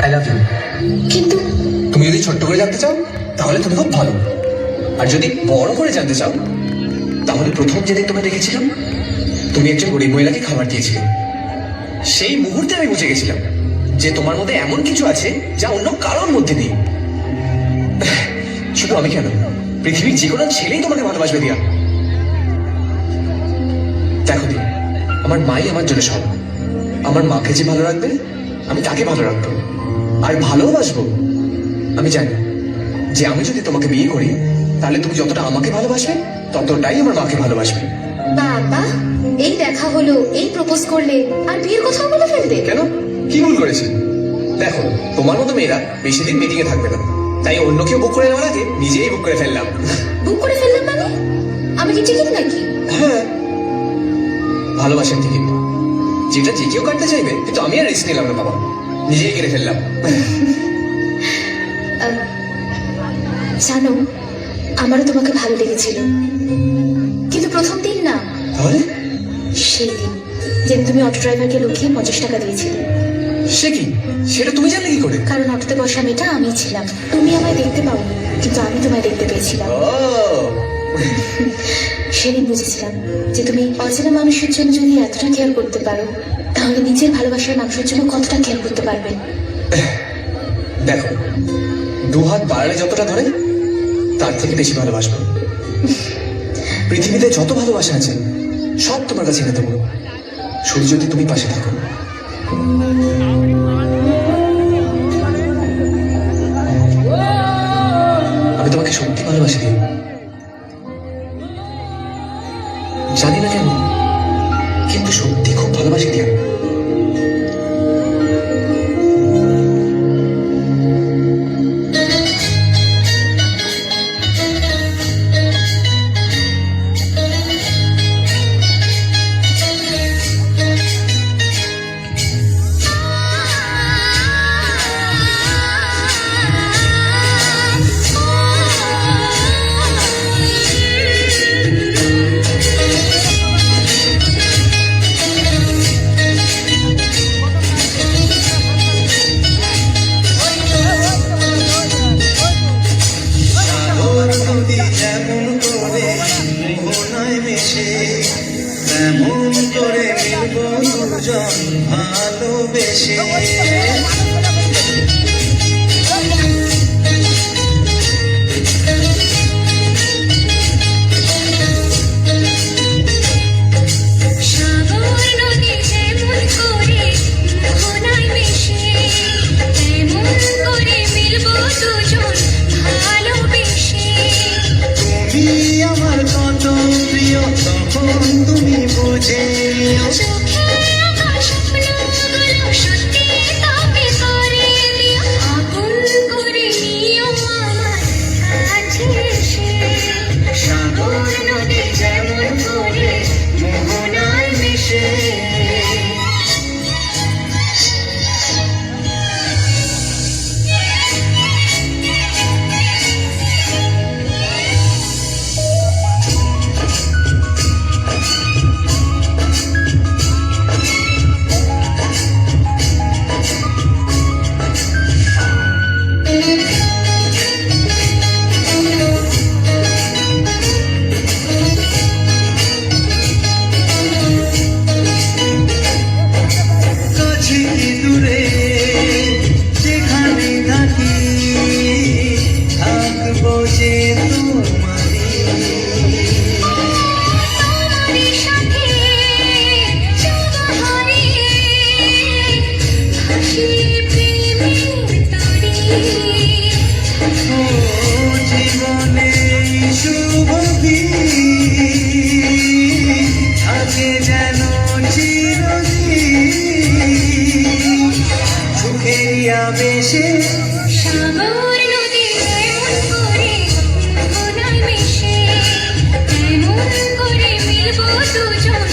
I love you. কিন্তু তুমি যদি ছোট্ট করে জানতে চাও তাহলে তুমি খুব ভালো, আর যদি বড় করে জানতে চাও তাহলে প্রথম যেদিন তোমায় দেখেছিলাম তুমি একজন গরিব মহিলাকে খাবার দিয়েছিলে, সেই মুহূর্তে আমি বুঝে গেছিলাম যে তোমার মধ্যে এমন কিছু আছে যা অন্য কারোর মধ্যে নেই। শুধু আমি কেন, পৃথিবীর যে কোনো ছেলেই তোমাকে ভালোবাসবে দিয়া। দেখো দিয়া, আমার মাই আমার জন্য সব। আমার মাকে যে ভালো রাখবে আমি তাকে ভালো রাখবো আর ভালোবাসবো। আমি জানি যে আমি যদি তোমাকে বিয়ে করি তাহলে তুমি যতটা আমাকে ভালোবাসবে ততটাই আমার মাকে ভালোবাসবে। বাবা, এই দেখা হলো, এই প্রপোজ করলে আর বিয়ের কথাও বলে ফেলতে? কেন, কি ভুল করেছি? দেখো, তোমার মতো মেয়েরা বেশি দিন মিটিং এ থাকবে না, তাই অন্য কেউ বুক করে নেওয়ার আগে নিজেই বুক করে ফেললাম। বুক করে ফেললাম মানে? আমি কি টিকিট নাকি? হ্যাঁ, ভালোবাসার টিকিট, যেটা যে কেউ কাটতে চাইবে, কিন্তু আমি আর রিস্ক নিলাম না বাবা, নিজেই কেটে ফেললাম। জানো, আমারও তোমাকে ভালো লেগেছিল, কিন্তু প্রথম দিন না, তাহলে সেই দিন যেদিন তুমি অটো ড্রাইভারকে লুকিয়ে 50 টাকা দিয়েছিলে। সে কি, সেটা তুমি জানলে কি করে? কারণ অটোতে বসা মেয়েটা আমি ছিলাম। তুমি আমায় দেখতে পাওনি, কিন্তু আমি তোমায় দেখতে পেয়েছিলাম। ও, সেদিন বুঝেছিলাম যে তুমি অচেনা মানুষের জন্য যদি এতটা কেয়ার করতে পারো, তাহলে নিজের ভালোবাসার মানুষের জন্য কতটা কেয়ার করতে পারবে। দেখো, দু হাত বাড়ালে যতটা ধরে তার থেকে বেশি ভালোবাসবো। পৃথিবীতে যত ভালোবাসা আছে সব তোমার কাছে এনে দেবো, শুধু যদি তুমি পাশে থাকো। আমি তোমাকে সত্যি ভালোবাসি দিই, জানি না কেন, কিন্তু সত্যি খুব ভালোবাসি দিয়া। তেমন করে মিলব দুজন ভালোবেসে। তুমি আমার কত প্রিয় তখন তুমি বুঝে নিও। সাগর নদী যেমন করে মোহনায় মিশে। বেশে সাগর নদী যেমন করে মোহনায় মিশে, তেমন করে মিলব দুজন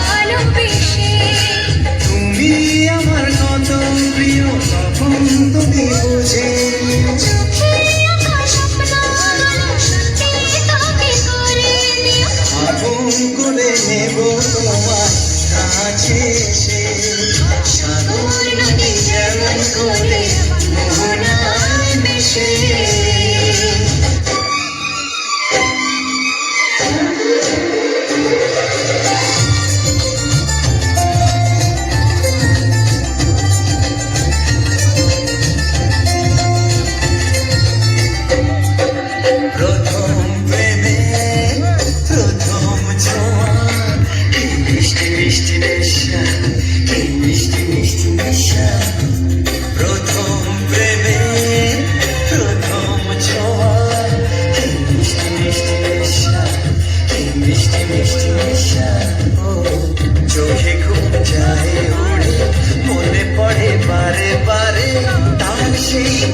ভালোবেসে। তুমি আমার কত প্রিয় তখন তুমি বুঝে নিও। চোখে আঁকা স্বপ্নগুলো সত্যি তবে করে নিও। আপন করে নেব তোমার কাছে এসে। সাগর নদী যেমন করে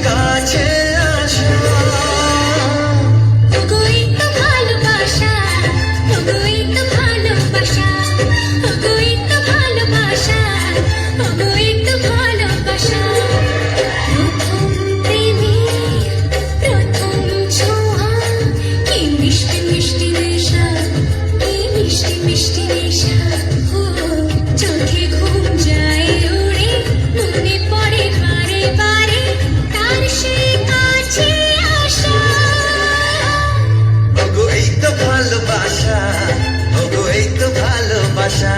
কাছে আসা ওগো এই তো ভালোবাসা, ওগো এই তো ভালোবাসা, ওগো এই তো ভালোবাসা, ওগো এই তো ভালোবাসা। প্রথম প্রেমে প্রথম ছোঁয়া, কি মিষ্টি মিষ্টি নেশা, কি মিষ্টি মিষ্টি নেশা। ও চোখে ঘুম যায় উড়ে, মনে পড়ে বারে বারে তার সেই কাছে আসা। ওগো এই তো ভালোবাসা, ওগো এই তো ভালোবাসা,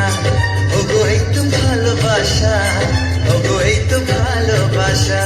ওগো এই তো ভালোবাসা, ওগো এই তো ভালোবাসা।